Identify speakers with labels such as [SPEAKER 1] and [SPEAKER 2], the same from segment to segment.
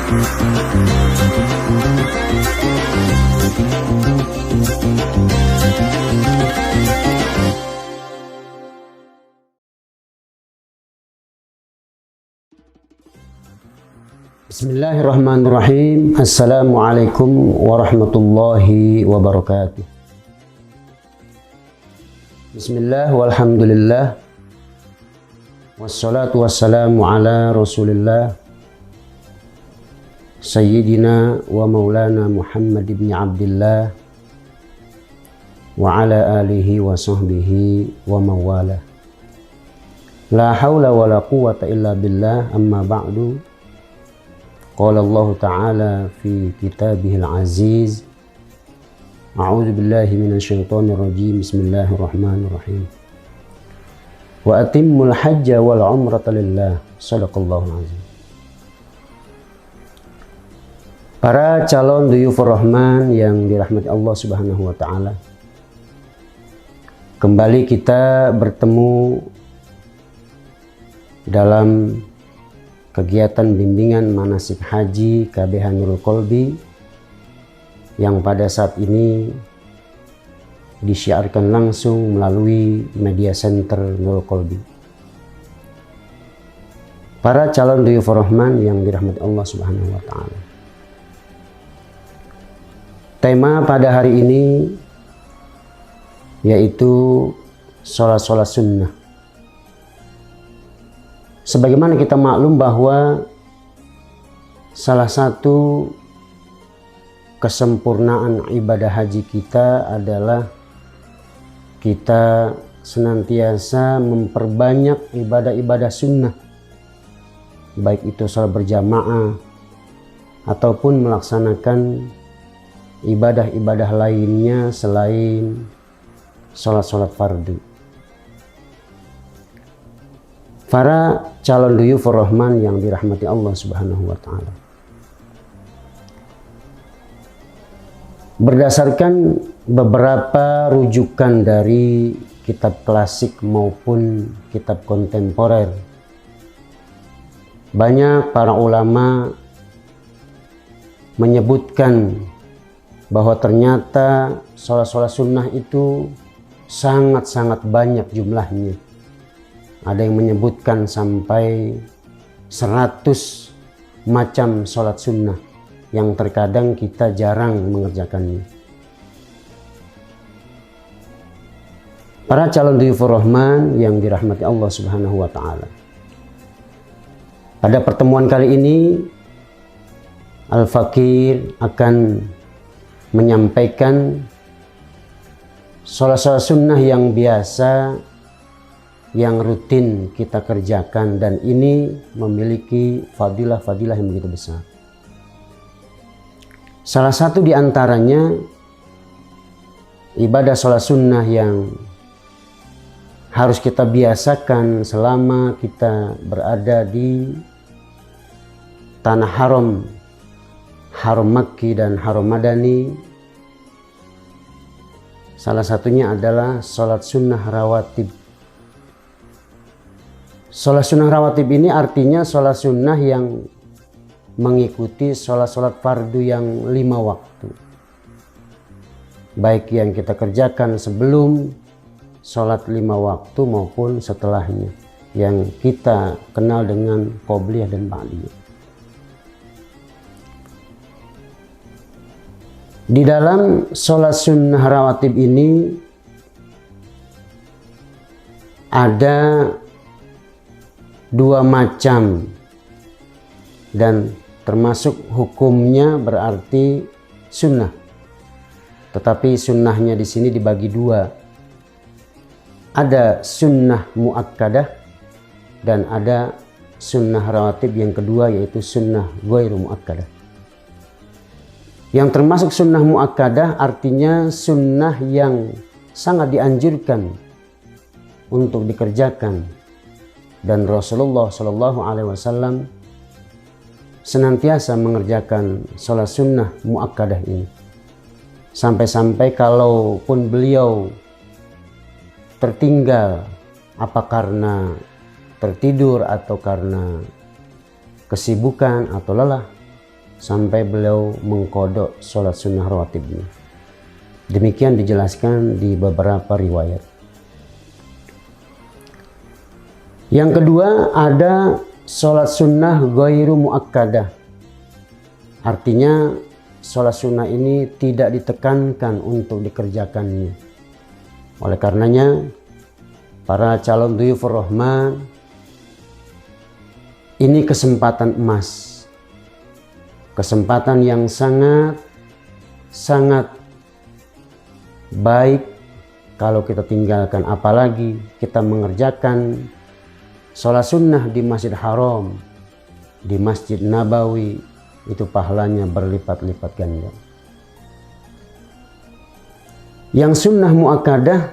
[SPEAKER 1] Bismillahirrahmanirrahim. Assalamualaikum warahmatullahi wabarakatuh. Bismillah walhamdulillah. Wassalatu wassalamu ala rasulillah. Sayyidina wa maulana Muhammad ibn Abdillah. Wa ala alihi wa sahbihi wa mawala. La hawla wa la quwwata illa billah, amma ba'du. Qala Allah Ta'ala fi kitabihil aziz. A'udzu billahi minasyaitonir rajim. Bismillahirrahmanirrahim. Wa atimmul hajja wal umrata lillah. Shadaqallahul azim. Para calon duyufur rahman yang dirahmati Allah Subhanahu wa taala. Kembali kita bertemu dalam kegiatan bimbingan manasik haji KBH Nurul Qalbi yang pada saat ini disiarkan langsung melalui media center Nurul Qalbi. Para calon duyufur rahman yang dirahmati Allah Subhanahu wa taala. Tema pada hari ini yaitu sholat-sholat sunnah. Sebagaimana kita maklum bahwa salah satu kesempurnaan ibadah haji kita adalah kita senantiasa memperbanyak ibadah-ibadah sunnah, baik itu sholat berjamaah ataupun melaksanakan ibadah-ibadah lainnya selain sholat-sholat fardu. Para calon duyufur rahman yang dirahmati Allah Subhanahu wa taala. Berdasarkan beberapa rujukan dari kitab klasik maupun kitab kontemporer, banyak para ulama menyebutkan bahwa ternyata sholat-sholat sunnah itu sangat-sangat banyak jumlahnya. Ada yang menyebutkan sampai 100 macam sholat sunnah yang terkadang kita jarang mengerjakannya. Para calon duyufur rahman yang dirahmati Allah Subhanahu wa taala. Pada pertemuan kali ini Al-Fakir akan menyampaikan sholat-sholat sunnah yang biasa, yang rutin kita kerjakan, dan ini memiliki fadilah-fadilah yang begitu besar. Salah satu di antaranya ibadah sholat sunnah yang harus kita biasakan selama kita berada di tanah haram, haram Makki dan haram Madani. Salah satunya adalah sholat sunnah rawatib. Sholat sunnah rawatib ini artinya sholat sunnah yang mengikuti sholat-sholat fardu yang 5 waktu. Baik yang kita kerjakan sebelum sholat 5 waktu maupun setelahnya. Yang kita kenal dengan qobliyah dan ba'diyah. Di dalam sholat sunnah rawatib ini ada 2 macam, dan termasuk hukumnya berarti sunnah. Tetapi sunnahnya di sini dibagi 2. Ada sunnah muakkadah dan ada sunnah rawatib yang kedua, yaitu sunnah ghairu muakkadah. Yang termasuk sunnah muakkadah artinya sunnah yang sangat dianjurkan untuk dikerjakan. Dan Rasulullah Shallallahu Alaihi Wasallam senantiasa mengerjakan sholat sunnah muakkadah ini. Sampai-sampai kalaupun beliau tertinggal, apa karena tertidur atau karena kesibukan atau lelah, sampai beliau mengkodok sholat sunnah rawatibnya. Demikian dijelaskan di beberapa riwayat. Yang kedua, ada sholat sunnah ghairu muakkadah. Artinya sholat sunnah ini tidak ditekankan untuk dikerjakannya. Oleh karenanya, para calon dhuyufur rahman, ini kesempatan emas. Kesempatan yang sangat baik kalau kita tinggalkan, apalagi kita mengerjakan sholat sunnah di Masjid Haram, di Masjid Nabawi, itu pahalanya berlipat-lipat ganda. Yang sunnah muakkadah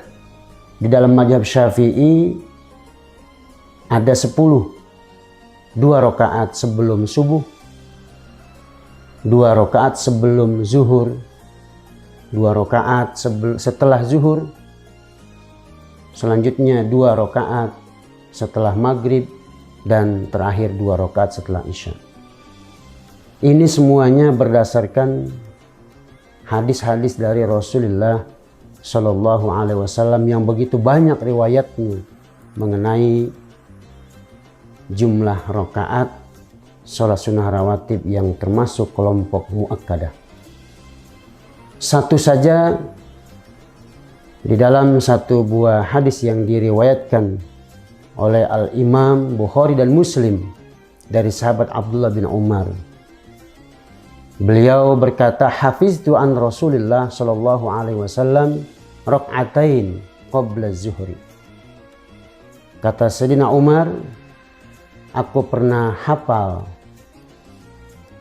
[SPEAKER 1] di dalam mazhab Syafi'i ada 10. 2 rakaat sebelum subuh, 2 rakaat sebelum zuhur, 2 rakaat setelah zuhur, selanjutnya 2 rakaat setelah maghrib, dan terakhir 2 rakaat setelah isya. Ini semuanya berdasarkan hadis-hadis dari Rasulullah Shallallahu Alaihi Wasallam yang begitu banyak riwayatnya mengenai jumlah rakaat sholat sunnah rawatib yang termasuk kelompok muakkadah. Satu saja di dalam satu buah hadis yang diriwayatkan oleh Al-Imam Bukhari dan Muslim dari sahabat Abdullah bin Umar. Beliau berkata, hafiztu an Rasulillah sallallahu alaihi wasallam rak'atain qabla zuhri. Kata Sayyidina Umar, aku pernah hafal,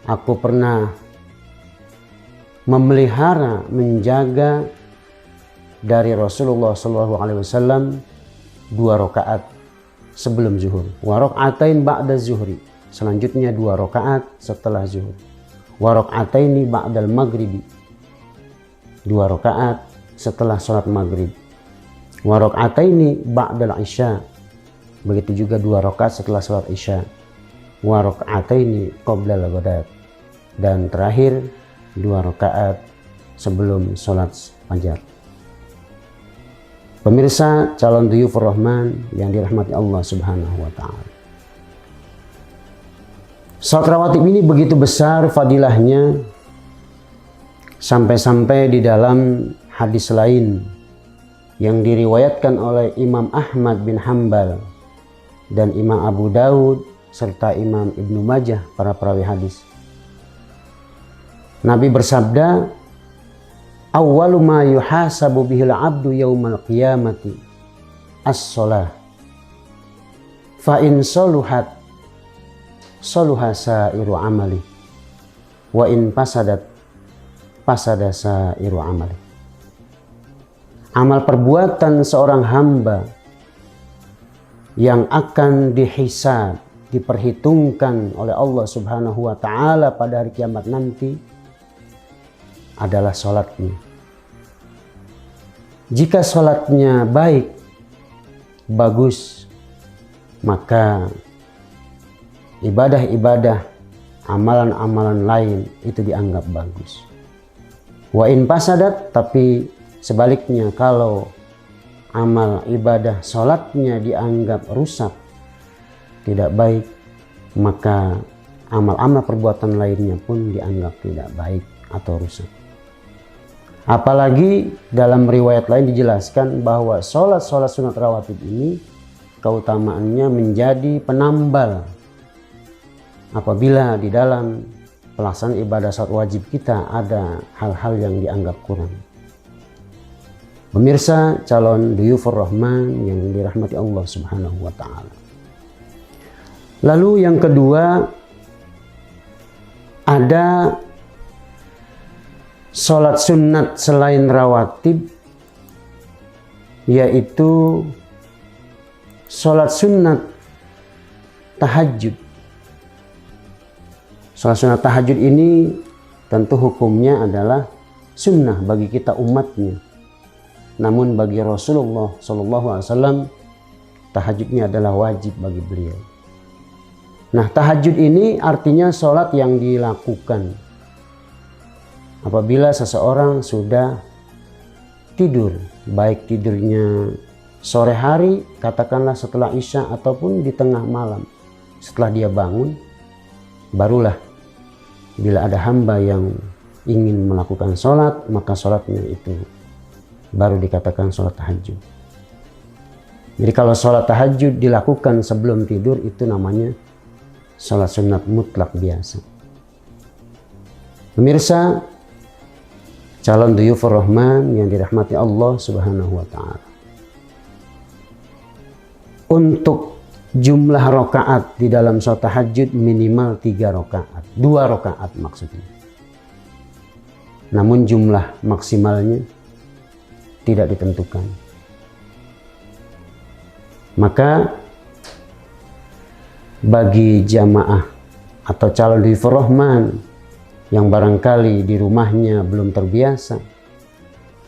[SPEAKER 1] aku pernah memelihara, menjaga dari Rasulullah sallallahu alaihi wasallam 2 rakaat sebelum zuhur. Wa rak'atain ba'da zuhri. Selanjutnya 2 rakaat setelah zuhur. Wa rak'ataini ba'dal maghribi. 2 rakaat setelah sholat maghrib. Wa rak'ataini ba'dal isya. Begitu juga 2 rakaat setelah sholat isya. Wa rak'ataini qabla al-ghadat. Dan terakhir 2 rakaat sebelum sholat fajar. Pemirsa calon dhuyufur rahman yang dirahmati Allah Subhanahu wa taala. Salat rawatib ini begitu besar fadilahnya, sampai-sampai di dalam hadis lain yang diriwayatkan oleh Imam Ahmad bin Hanbal dan Imam Abu Daud serta Imam Ibnu Majah, para perawi hadis. Nabi bersabda, awwalu ma yuhasabu bihil abdu yaumal qiyamati as-shalah. Fa in saluhat saluha sairu amali wa in fasadat fasada sairu amali. Amal perbuatan seorang hamba yang akan dihisab, diperhitungkan oleh Allah Subhanahu wa taala pada hari kiamat nanti adalah sholatnya. Jika sholatnya baik, bagus, maka ibadah-ibadah, amalan-amalan lain itu dianggap bagus. Wa in fasadat, tapi sebaliknya kalau amal ibadah sholatnya dianggap rusak, tidak baik, maka amal-amal perbuatan lainnya pun dianggap tidak baik atau rusak. Apalagi dalam riwayat lain dijelaskan bahwa sholat-sholat sunat rawatib ini keutamaannya menjadi penambal apabila di dalam pelaksanaan ibadah salat wajib kita ada hal-hal yang dianggap kurang. Pemirsa calon dhuyufur rahman yang dirahmati Allah Subhanahu wa taala. Lalu yang kedua, ada sholat sunat selain rawatib, yaitu sholat sunat tahajud. Sholat sunat tahajud ini tentu hukumnya adalah sunnah bagi kita umatnya. Namun bagi Rasulullah SAW tahajudnya adalah wajib bagi beliau. Nah, tahajud ini artinya sholat yang dilakukan apabila seseorang sudah tidur, baik tidurnya sore hari, katakanlah setelah Isya, ataupun di tengah malam. Setelah dia bangun, barulah bila ada hamba yang ingin melakukan sholat, maka sholatnya itu baru dikatakan sholat tahajud. Jadi kalau sholat tahajud dilakukan sebelum tidur, itu namanya sholat sunat mutlak biasa. Pemirsa, calon duyufur rahman yang dirahmati Allah Subhanahu wa Ta'ala, untuk jumlah rakaat di dalam sholat tahajud minimal 3 rakaat, 2 rakaat maksudnya. Namun jumlah maksimalnya tidak ditentukan. Maka bagi jamaah atau calon duyufur rahman yang barangkali di rumahnya belum terbiasa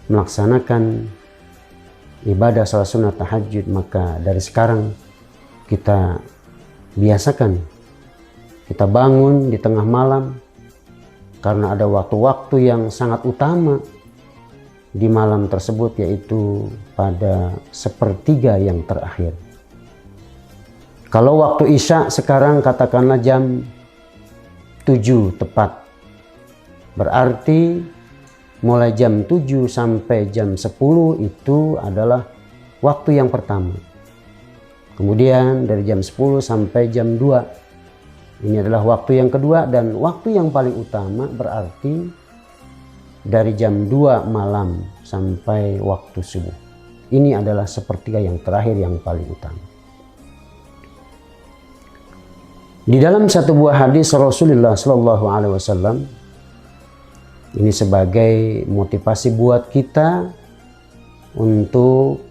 [SPEAKER 1] melaksanakan ibadah salat sunat tahajud, maka dari sekarang kita biasakan. Kita bangun di tengah malam, karena ada waktu-waktu yang sangat utama di malam tersebut, yaitu pada sepertiga yang terakhir. Kalau waktu Isya sekarang katakanlah jam 7 tepat, berarti mulai jam 7 sampai jam 10 itu adalah waktu yang pertama. Kemudian dari jam 10 sampai jam 2 ini adalah waktu yang kedua, dan waktu yang paling utama berarti dari jam 2 malam sampai waktu subuh. Ini adalah sepertiga yang terakhir yang paling utama. Di dalam satu buah hadis Rasulullah Shallallahu Alaihi Wasallam, ini sebagai motivasi buat kita untuk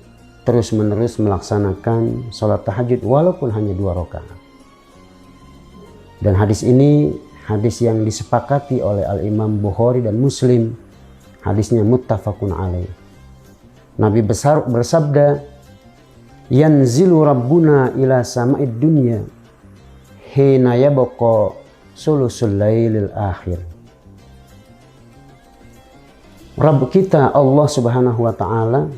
[SPEAKER 1] terus-menerus melaksanakan sholat tahajud walaupun hanya 2 rakaat. Dan hadis ini hadis yang disepakati oleh Al-Imam Bukhari dan Muslim. Hadisnya muttafaqun alaih. Nabi besar bersabda, "Yanzilu Rabbuna ila sama'id dunya hina yabqa sulusul lailil akhir." Rabb kita Allah Subhanahu wa Ta'ala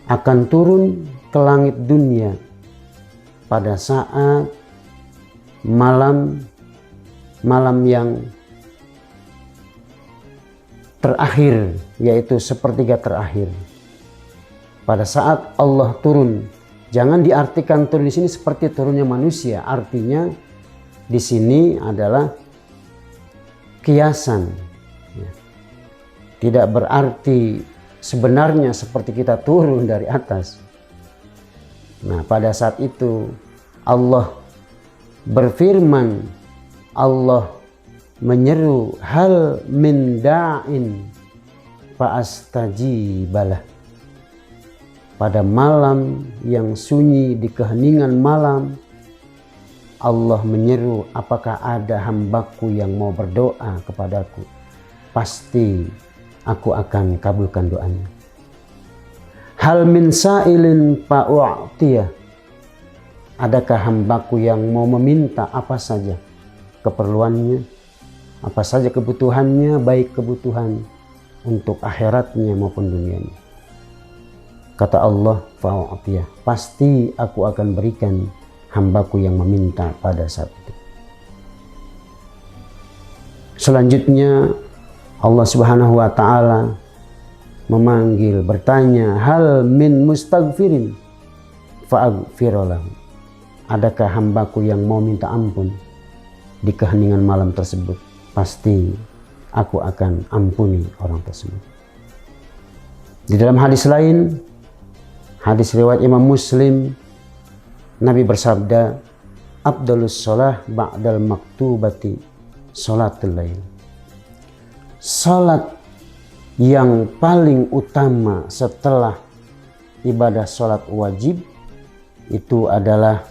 [SPEAKER 1] akan turun ke langit dunia pada saat malam yang terakhir, yaitu sepertiga terakhir. Pada saat Allah turun, jangan diartikan turun di sini seperti turunnya manusia. Artinya di sini adalah kiasan. Tidak berarti sebenarnya seperti kita turun dari atas. Nah, pada saat itu Allah berfirman, Allah menyeru, hal min da'in fa'astajibalah. Pada malam yang sunyi, di keheningan malam, Allah menyeru, apakah ada hambaku yang mau berdoa kepadaku? Pasti aku akan kabulkan doanya. Hal min sa'ilin fa'u'tiyah. Adakah hambaku yang mau meminta apa saja keperluannya, apa saja kebutuhannya, baik kebutuhan untuk akhiratnya maupun dunianya. Kata Allah, fa'u'tiyah, pasti aku akan berikan hambaku yang meminta pada saat itu. Selanjutnya Allah Subhanahu wa Ta'ala memanggil, bertanya, hal min mustaghfirin fa'aghfirullah. Adakah hambaku yang mau minta ampun di keheningan malam tersebut? Pasti aku akan ampuni orang tersebut. Di dalam hadis lain, hadis riwayat Imam Muslim, Nabi bersabda, afdalus shalah ba'dal maktubati sholatul lail. Salat yang paling utama setelah ibadah salat wajib itu adalah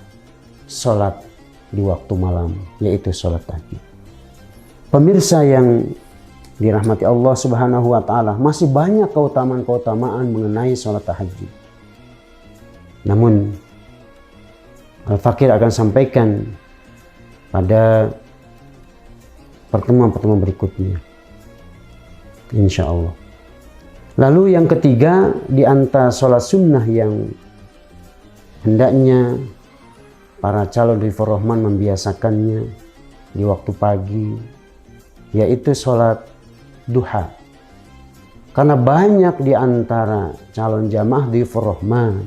[SPEAKER 1] salat di waktu malam, yaitu salat tahajud. Pemirsa yang dirahmati Allah Subhanahu wa Ta'ala, masih banyak keutamaan-keutamaan mengenai salat tahajud. Namun Al-Fakir akan sampaikan pada pertemuan-pertemuan berikutnya, insya Allah. Lalu yang ketiga, di antara sholat sunnah yang hendaknya para calon Dhifur Rahman membiasakannya di waktu pagi, yaitu sholat duha. Karena banyak di antara calon jamaah Dhifur Rahman,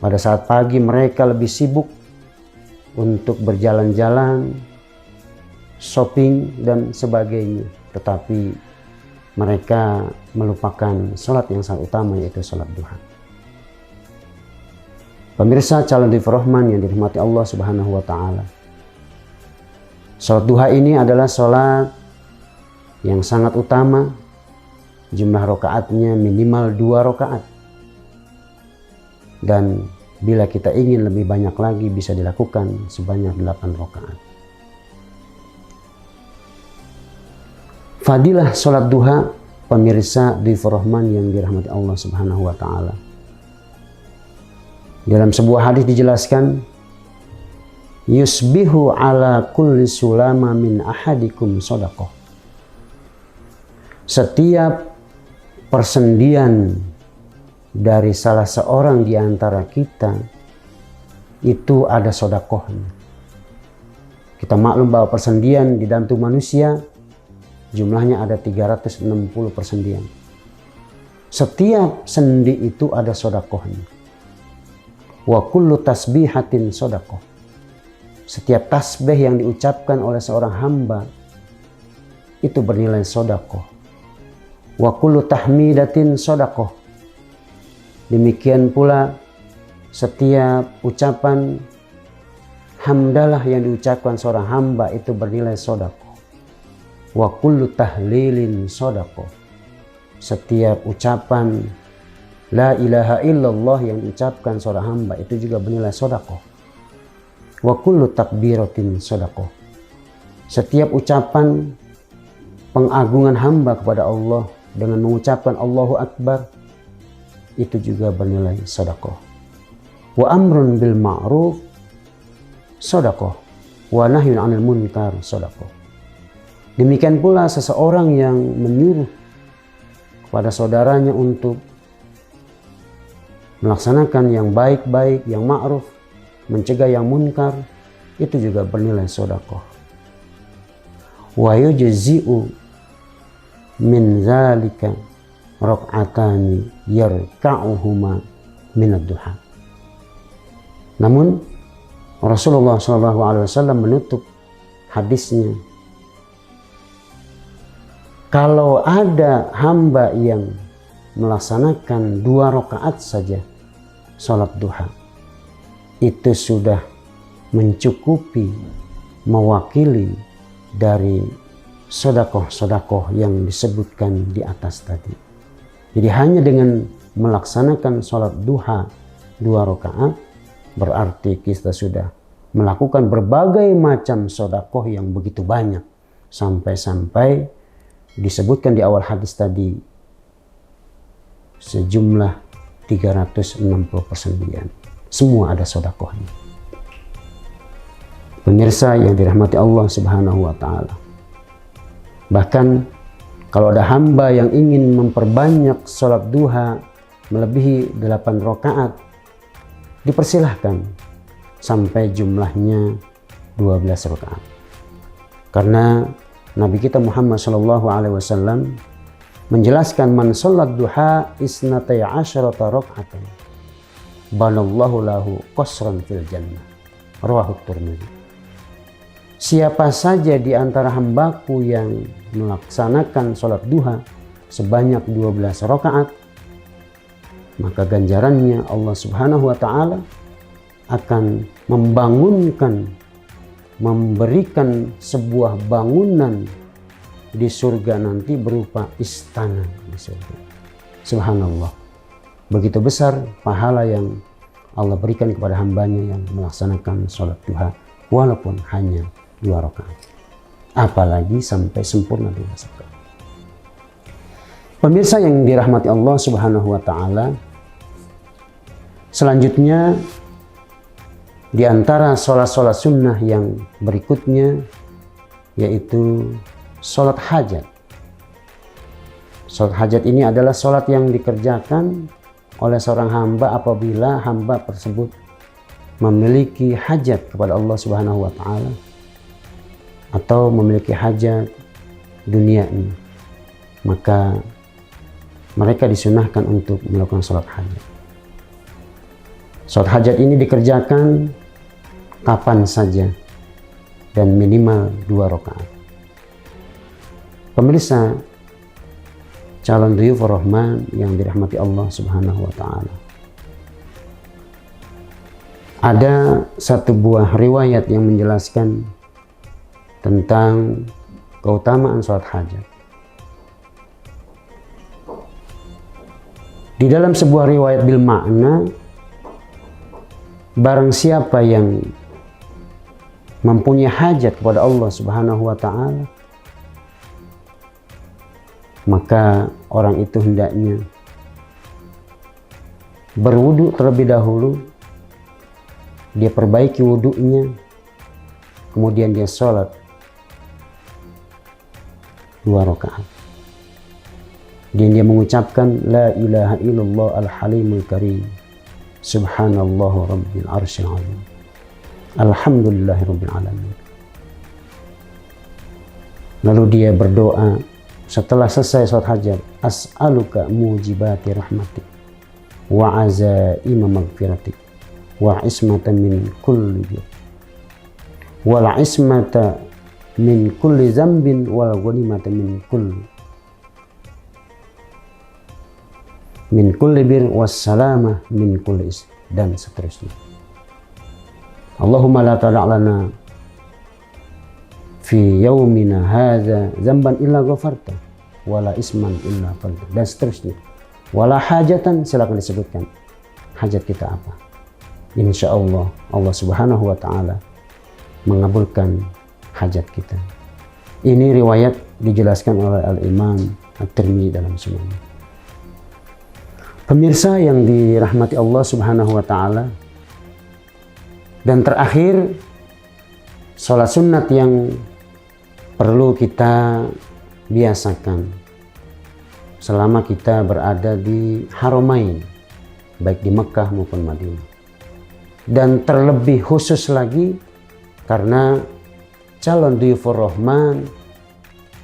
[SPEAKER 1] pada saat pagi mereka lebih sibuk untuk berjalan-jalan, shopping dan sebagainya. Tetapi mereka melupakan sholat yang sangat utama, yaitu sholat duha. Pemirsa calon Dhifur Rahman yang dirahmati Allah Subhanahu wa Ta'ala, sholat duha ini adalah sholat yang sangat utama. Jumlah rakaatnya minimal 2 rakaat, dan bila kita ingin lebih banyak lagi bisa dilakukan sebanyak 8 rakaat. Fadilah sholat duha, pemirsa Dhifur Rahman yang dirahmati Allah Subhanahu wa Ta'ala. Dalam sebuah hadis dijelaskan, yusbihu ala kulli sulama min ahadikum shadaqah. Setiap persendian dari salah seorang di antara kita itu ada sedekahnya. Kita maklum bahwa persendian di dalam tubuh manusia jumlahnya ada 360 persendian. Setiap sendi itu ada sedekahnya. Wa kullu tasbihatin sedekah. Setiap tasbih yang diucapkan oleh seorang hamba itu bernilai sedekah. Wa kullu tahmidatin sedekah. Demikian pula setiap ucapan hamdalah yang diucapkan seorang hamba itu bernilai sedekah. Wa kullu tahlilin sedekah. Setiap ucapan la ilaha illallah yang diucapkan seorang hamba itu juga bernilai sedekah. Wa kullu takbiratin sedekah. Setiap ucapan pengagungan hamba kepada Allah dengan mengucapkan Allahu Akbar itu juga bernilai sedekah. Wa amrun bil ma'ruf sedekah. Wa nahyun 'anil munkar sedekah. Demikian pula seseorang yang menyuruh kepada saudaranya untuk melaksanakan yang baik-baik, yang ma'ruf, mencegah yang munkar, itu juga bernilai sedekah. Wa yujzi'u min zalika rak'atani yarka'uhuma min ad-duha. Namun Rasulullah SAW menutup hadisnya, kalau ada hamba yang melaksanakan 2 rakaat saja sholat duha, itu sudah mencukupi, mewakili dari sedekah-sedekah yang disebutkan di atas tadi. Jadi hanya dengan melaksanakan sholat duha 2 rakaat berarti kita sudah melakukan berbagai macam sedekah yang begitu banyak, sampai-sampai disebutkan di awal hadis tadi sejumlah 360 persendian. Semua ada sedekahnya. Pemirsa yang dirahmati Allah Subhanahu wa Ta'ala, bahkan kalau ada hamba yang ingin memperbanyak sholat duha melebihi 8 rakaat, dipersilahkan sampai jumlahnya 12 rakaat. Karena Nabi kita Muhammad SAW menjelaskan, man sholat duha isnatai asyarata rak'atan banallahu lahu qasran fil jannah. Rawahu Tirmidzi. Siapa saja di antara hambaku yang melaksanakan sholat duha sebanyak 12 rakaat, maka ganjarannya Allah Subhanahu wa Ta'ala akan membangunkan, memberikan sebuah bangunan di surga nanti berupa istana di surga. Subhanallah, begitu besar pahala yang Allah berikan kepada hambanya yang melaksanakan sholat duha walaupun hanya 2 rakaat, apalagi sampai sempurna 12 rakaat. Pemirsa yang dirahmati Allah Subhanahu wa Ta'ala, selanjutnya Di antara sholat-sholat sunnah yang berikutnya yaitu sholat hajat. Sholat hajat ini adalah sholat yang dikerjakan oleh seorang hamba apabila hamba tersebut memiliki hajat kepada Allah Subhanahu wa Ta'ala atau memiliki hajat dunia ini, maka mereka disunahkan untuk melakukan sholat hajat. Sholat hajat ini dikerjakan kapan saja dan minimal 2 rakaat. Pemirsa calon dhuyufur rahman yang dirahmati Allah Subhanahu wa Ta'ala, ada satu buah riwayat yang menjelaskan tentang keutamaan sholat hajat. Di dalam sebuah riwayat bil makna, barang siapa yang mempunyai hajat kepada Allah Subhanahu wa Ta'ala, maka orang itu hendaknya berwudu terlebih dahulu. Dia perbaiki wudunya, kemudian dia sholat 2 rakaat. Dan dia mengucapkan la ilaha illallah al-halimul karim, subhanallah rabbil arsyil azim, alhamdulillahi rabbil alamin. Lalu dia berdoa setelah selesai sholat hajat, as'aluka mujibati rahmatik wa azaima maghfiratik wa ismata min kulli wal ismata min kulli zambin wal ghanimata min kulli bir wassalama min kulli ism, dan seterusnya. Allahumma la tada' lana fi yaumina hadza zamban illa ghafarta wala isman illa falta, dan seterusnya. Wala hajatan, silakan disebutkan hajat kita apa. Insyaallah Allah Subhanahu wa Ta'ala mengabulkan hajat kita. Ini riwayat dijelaskan oleh Al-Imam At-Tirmidzi dalam sunannya. Pemirsa yang dirahmati Allah Subhanahu wa Ta'ala, dan terakhir sholat sunat yang perlu kita biasakan selama kita berada di Haramain, baik di Mekah maupun Madinah. Dan terlebih khusus lagi karena calon dhuyufur rahman,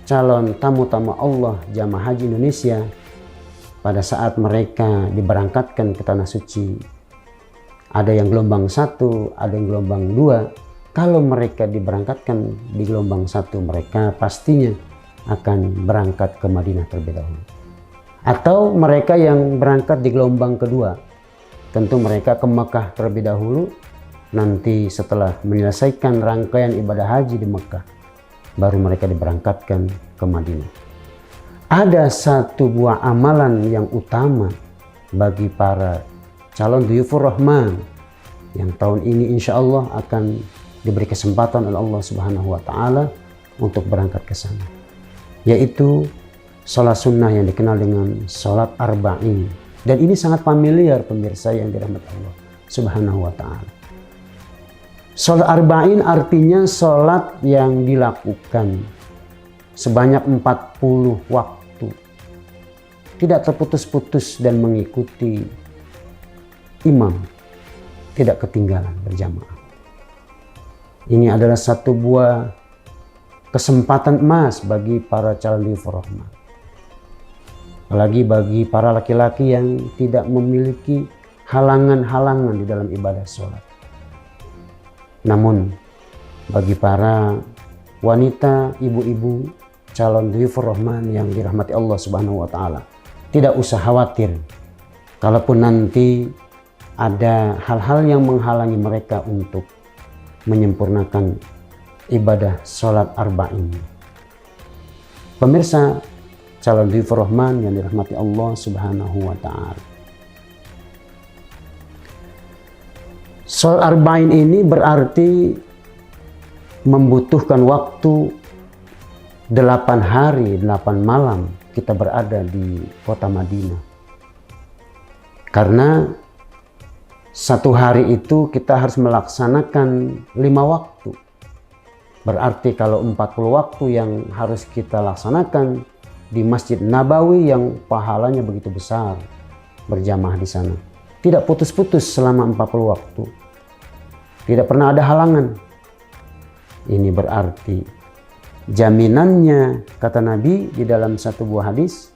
[SPEAKER 1] calon tamu-tamu Allah jamaah haji Indonesia, pada saat mereka diberangkatkan ke tanah suci, ada yang gelombang 1, ada yang gelombang 2. Kalau mereka diberangkatkan di gelombang 1, mereka pastinya akan berangkat ke Madinah terlebih dahulu. Atau mereka yang berangkat di gelombang kedua, tentu mereka ke Mekah terlebih dahulu. Nanti setelah menyelesaikan rangkaian ibadah haji di Mekah, baru mereka diberangkatkan ke Madinah. Ada satu buah amalan yang utama bagi para calon dhuyufur rahman yang tahun ini insya Allah akan diberi kesempatan oleh Allah Subhanahu wa Ta'ala untuk berangkat ke sana, yaitu sholat sunnah yang dikenal dengan sholat arba'in. Dan ini sangat familiar pemirsa yang dirahmati Allah Subhanahu wa Ta'ala. Sholat arba'in artinya sholat yang dilakukan sebanyak 40 waktu, tidak terputus-putus dan mengikuti imam, tidak ketinggalan berjamaah. Ini adalah satu buah kesempatan emas bagi para calon dhuyufur rahman, apalagi bagi para laki-laki yang tidak memiliki halangan-halangan di dalam ibadah sholat. Namun bagi para wanita, ibu-ibu calon dhuyufur rahman yang dirahmati Allah Subhanahu wa Ta'ala, tidak usah khawatir kalaupun nanti ada hal-hal yang menghalangi mereka untuk menyempurnakan ibadah sholat arba'in. Pemirsa calon dhuyufur rahman yang dirahmati Allah Subhanahu wa Ta'ala, sholat arba'in ini berarti membutuhkan waktu 8 hari 8 malam kita berada di kota Madinah. Karena Satu hari itu kita harus melaksanakan 5 waktu. Berarti kalau 40 waktu yang harus kita laksanakan di Masjid Nabawi yang pahalanya begitu besar berjamaah di sana. Tidak putus-putus selama 40 waktu. Tidak pernah ada halangan. Ini berarti jaminannya, kata Nabi di dalam satu buah hadis,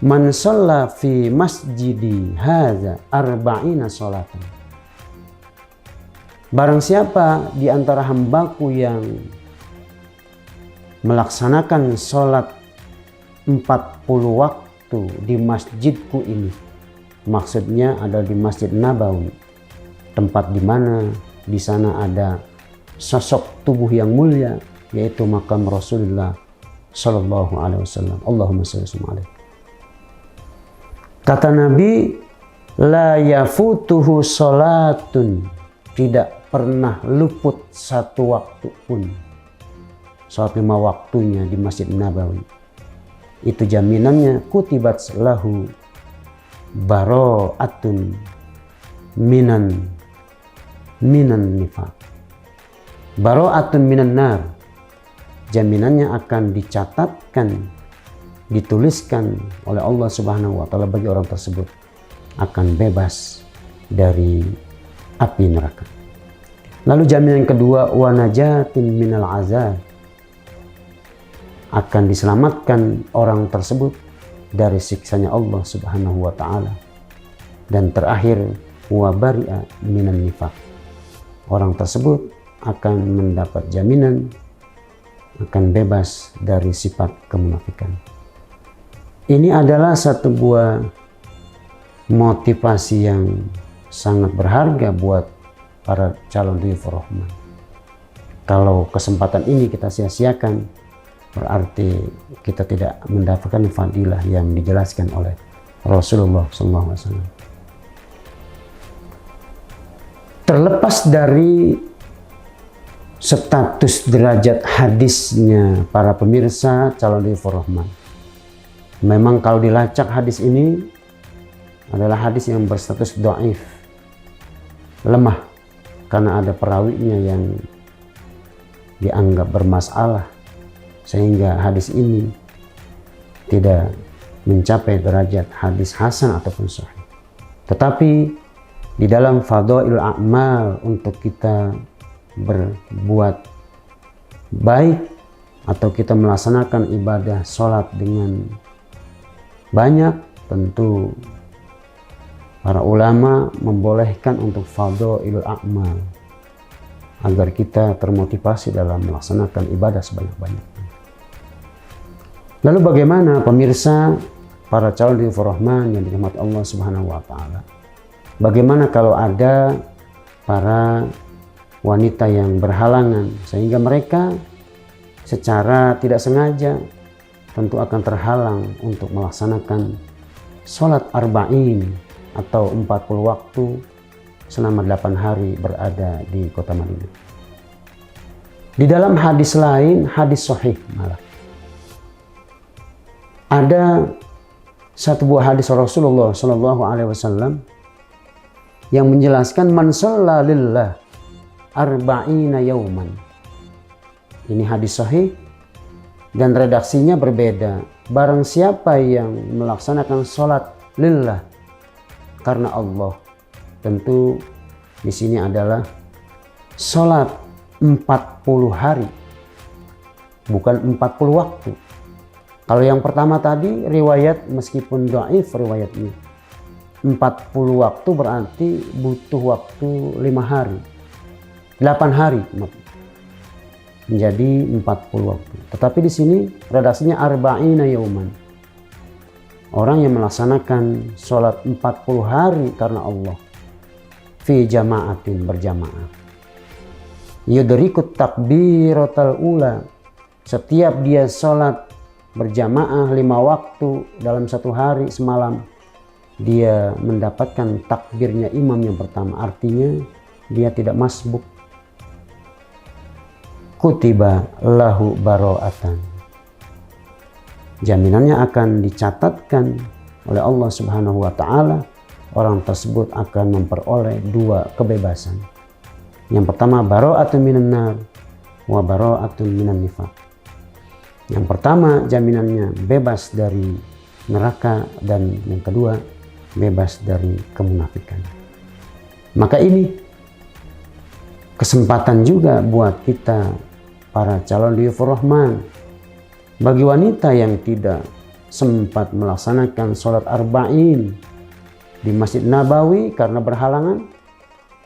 [SPEAKER 1] man shalla fi masjidi hadza arba'ina sholatan. Barang siapa di antara hambaku yang melaksanakan sholat 40 waktu di masjidku ini, maksudnya adalah di Masjid Nabawi, tempat di mana di sana ada sosok tubuh yang mulia, yaitu makam Rasulullah Sallallahu Alaihi Wasallam. Allahumma shalli alaihi. Kata Nabi, la yafutuhu sholatun, tidak pernah luput satu waktu pun sholat 5 waktunya di Masjid Nabawi. Itu jaminannya, kutibat lahu baro'atun minan nifaq, baro'atun minan nar. Jaminannya akan dicatatkan, dituliskan oleh Allah Subhanahu wa taala bagi orang tersebut akan bebas dari api neraka. Lalu jaminan yang kedua, wa najatin minal azab, akan diselamatkan orang tersebut dari siksanya Allah Subhanahu wa taala. Dan terakhir, wa bari'a minan nifaq, orang tersebut akan mendapat jaminan akan bebas dari sifat kemunafikan. Ini adalah satu buah motivasi yang sangat berharga buat para calon dhuyufur rahman. Kalau kesempatan ini kita sia-siakan, berarti kita tidak mendapatkan fadilah yang dijelaskan oleh Rasulullah SAW. Terlepas dari status derajat hadisnya para pemirsa calon dhuyufur rahman, memang kalau dilacak hadis ini adalah hadis yang berstatus dhaif, lemah, karena ada perawinya yang dianggap bermasalah, sehingga hadis ini tidak mencapai derajat hadis hasan ataupun sahih. Tetapi di dalam fadhailul a'mal, untuk kita berbuat baik atau kita melaksanakan ibadah sholat dengan banyak, tentu para ulama membolehkan untuk fadhailul a'mal agar kita termotivasi dalam melaksanakan ibadah sebanyak-banyaknya. Lalu bagaimana pemirsa para calon dhuyufur rahman yang dirahmati Allah Subhanahu wa taala? Bagaimana kalau ada para wanita yang berhalangan sehingga mereka secara tidak sengaja tentu akan terhalang untuk melaksanakan sholat arba'in atau 40 waktu selama 8 hari berada di kota Madinah. Di dalam hadis lain, hadis sahih malah, ada satu buah hadis Rasulullah Shallallahu Alaihi Wasallam yang menjelaskan man shalla lillah arba'ina yauman. Ini hadis sahih dan redaksinya berbeda. Barang siapa yang melaksanakan sholat lillah, karena Allah, tentu di sini adalah sholat 40 hari, bukan 40 waktu. Kalau yang pertama tadi riwayat, meskipun dhaif riwayatnya, 40 waktu berarti butuh waktu 5 hari, 8 hari menjadi 40 waktu. Tetapi di sini redaksinya arba'ina yauman. Orang yang melaksanakan sholat 40 hari karena Allah, fi jama'atin, berjamaah, yudrikut takbiratal ula, setiap dia sholat berjamaah 5 waktu dalam satu hari semalam, dia mendapatkan takbirnya imam yang pertama, artinya dia tidak masbuk. Kutiba lahu baro'atan, jaminannya akan dicatatkan oleh Allah Subhanahu wa taala orang tersebut akan memperoleh 2 kebebasan. Yang pertama, bara'atun minan nar wa bara'atun minan nifaq. Yang pertama, jaminannya bebas dari neraka, dan yang kedua, bebas dari kemunafikan. Maka ini kesempatan juga buat kita para calon dhuyufur rahman. Bagi wanita yang tidak sempat melaksanakan sholat arba'in di Masjid Nabawi karena berhalangan,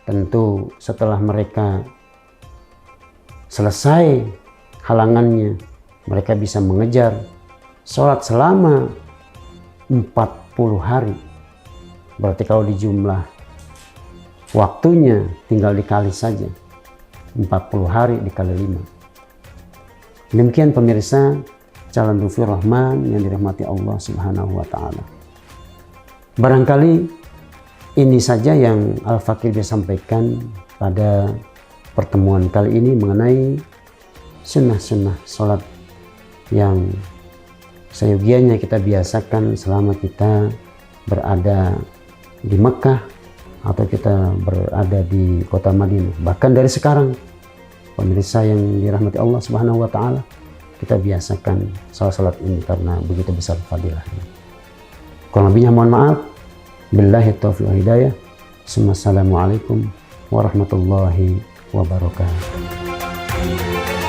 [SPEAKER 1] tentu setelah mereka selesai halangannya, mereka bisa mengejar sholat selama 40 hari. Berarti kalau di jumlah waktunya tinggal dikali saja, 40 hari dikali 5. Demikian pemirsa calon dhuyufur rahman yang dirahmati Allah Subhanahu wa Ta'ala. Barangkali ini saja yang Al-Fakir bisa sampaikan pada pertemuan kali ini mengenai sunnah-sunnah sholat yang seyogianya kita biasakan selama kita berada di Mekah atau kita berada di kota Madinah. Bahkan dari sekarang, pemirsa yang dirahmati Allah Subhanahu wa Ta'ala, kita biasakan salat ini karena begitu besar fadilahnya. Kurang lebihnya mohon maaf. Billahi taufiq wal hidayah. Assalamualaikum warahmatullahi wabarakatuh.